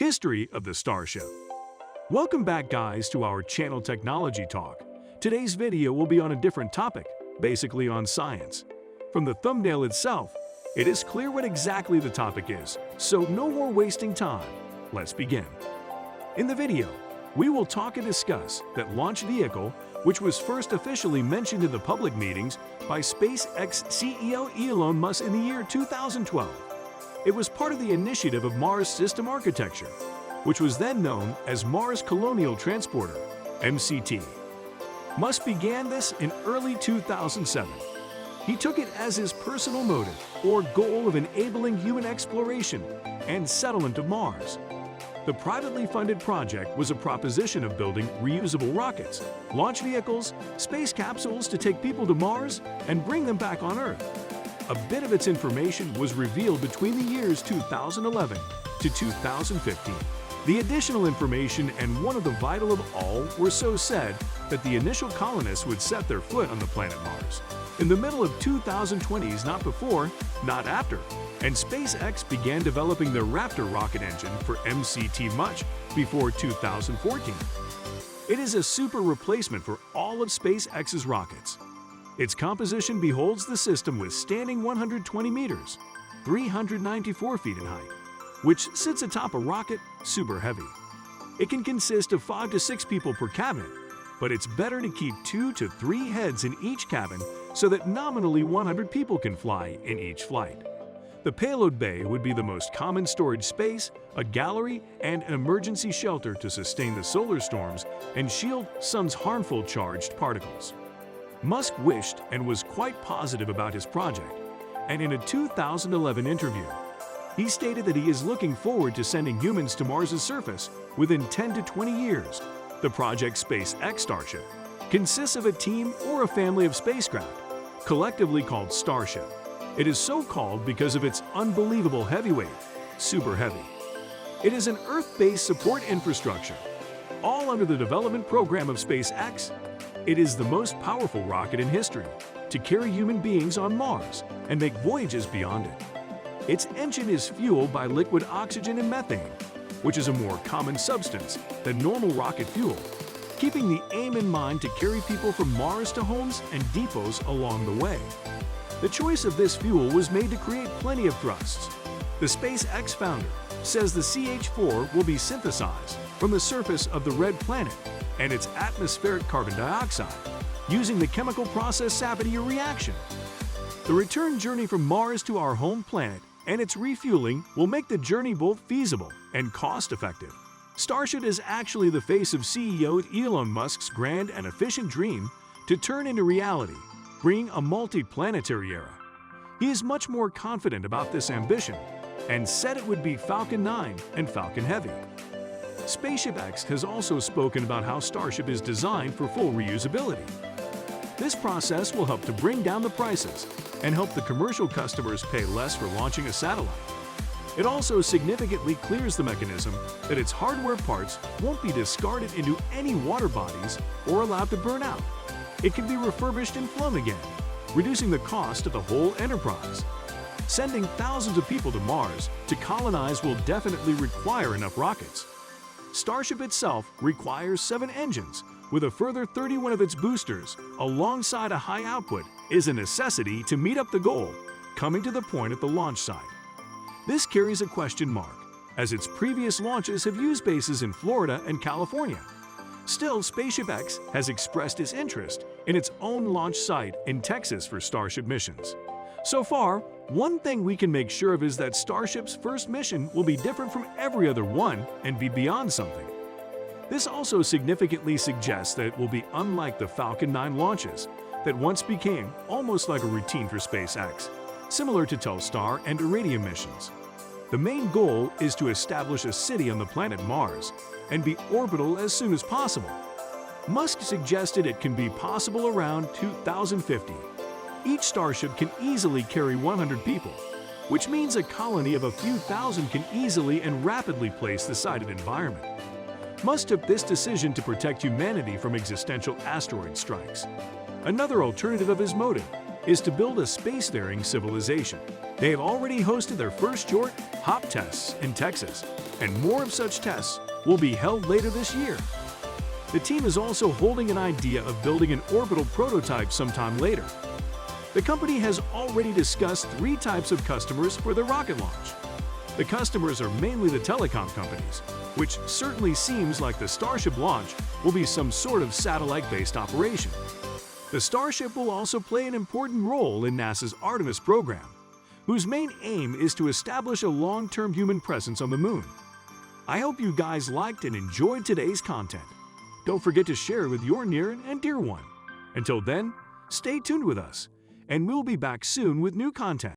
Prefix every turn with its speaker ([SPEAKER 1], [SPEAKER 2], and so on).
[SPEAKER 1] History of the Starship. Welcome back, guys, to our channel Technology Talk. Today's video will be on a different topic, basically on science. From the thumbnail itself, it is clear what exactly the topic is, so no more wasting time. Let's begin. In the video, we will talk and discuss that launch vehicle, which was first officially mentioned in the public meetings by SpaceX CEO Elon Musk in the year 2012. It was part of the initiative of Mars System Architecture, which was then known as Mars Colonial Transporter, MCT. Musk began this in early 2007. He took it as his personal motive or goal of enabling human exploration and settlement of Mars. The privately funded project was a proposition of building reusable rockets, launch vehicles, space capsules to take people to Mars and bring them back on Earth. A bit of its information was revealed between the years 2011 to 2015. The additional information and one of the vital of all were so said that the initial colonists would set their foot on the planet Mars in the middle of 2020s, not before, not after, and SpaceX began developing their Raptor rocket engine for MCT much before 2014. It is a super replacement for all of SpaceX's rockets. Its composition beholds the system withstanding 120 meters, 394 feet in height, which sits atop a rocket super heavy. It can consist of 5 to 6 people per cabin, but it's better to keep 2 to 3 heads in each cabin so that nominally 100 people can fly in each flight. The payload bay would be the most common storage space, a gallery, and an emergency shelter to sustain the solar storms and shield sun's harmful charged particles. Musk wished and was quite positive about his project, and in a 2011 interview, he stated that he is looking forward to sending humans to Mars' surface within 10 to 20 years. The project SpaceX Starship consists of a team or a family of spacecraft, collectively called Starship. It is so called because of its unbelievable heavyweight, super heavy. It is an Earth-based support infrastructure, all under the development program of SpaceX. It is the most powerful rocket in history to carry human beings on Mars and make voyages beyond it. Its engine is fueled by liquid oxygen and methane, which is a more common substance than normal rocket fuel, keeping the aim in mind to carry people from Mars to homes and depots along the way. The choice of this fuel was made to create plenty of thrusts. The SpaceX founder says the CH-4 will be synthesized from the surface of the red planet and its atmospheric carbon dioxide using the chemical process Sabater reaction. The return journey from Mars to our home planet and its refueling will make the journey both feasible and cost-effective. Starship is actually the face of CEO Elon Musk's grand and efficient dream to turn into reality, bringing a multi-planetary era. He is much more confident about this ambition and said it would be Falcon 9 and Falcon Heavy. SpaceX has also spoken about how Starship is designed for full reusability. This process will help to bring down the prices and help the commercial customers pay less for launching a satellite. It also significantly clears the mechanism that its hardware parts won't be discarded into any water bodies or allowed to burn out. It can be refurbished and flown again, reducing the cost of the whole enterprise. Sending thousands of people to Mars to colonize will definitely require enough rockets. Starship itself requires 7 engines, with a further 31 of its boosters, alongside a high output, is a necessity to meet up the goal, coming to the point at the launch site. This carries a question mark, as its previous launches have used bases in Florida and California. Still, SpaceX has expressed its interest in its own launch site in Texas for Starship missions. So far, one thing we can make sure of is that Starship's first mission will be different from every other one and be beyond something. This also significantly suggests that it will be unlike the Falcon 9 launches that once became almost like a routine for SpaceX, similar to Telstar and Iridium missions. The main goal is to establish a city on the planet Mars and be orbital as soon as possible. Musk suggested it can be possible around 2050. Each Starship can easily carry 100 people, which means a colony of a few thousand can easily and rapidly place the sighted environment. Musk took this decision to protect humanity from existential asteroid strikes. Another alternative of his motive is to build a spacefaring civilization. They have already hosted their first short hop tests in Texas, and more of such tests will be held later this year. The team is also holding an idea of building an orbital prototype sometime later. The company has already discussed 3 types of customers for the rocket launch. The customers are mainly the telecom companies, which certainly seems like the Starship launch will be some sort of satellite-based operation. The Starship will also play an important role in NASA's Artemis program, whose main aim is to establish a long-term human presence on the Moon. I hope you guys liked and enjoyed today's content. Don't forget to share it with your near and dear one. Until then, stay tuned with us, and we'll be back soon with new content.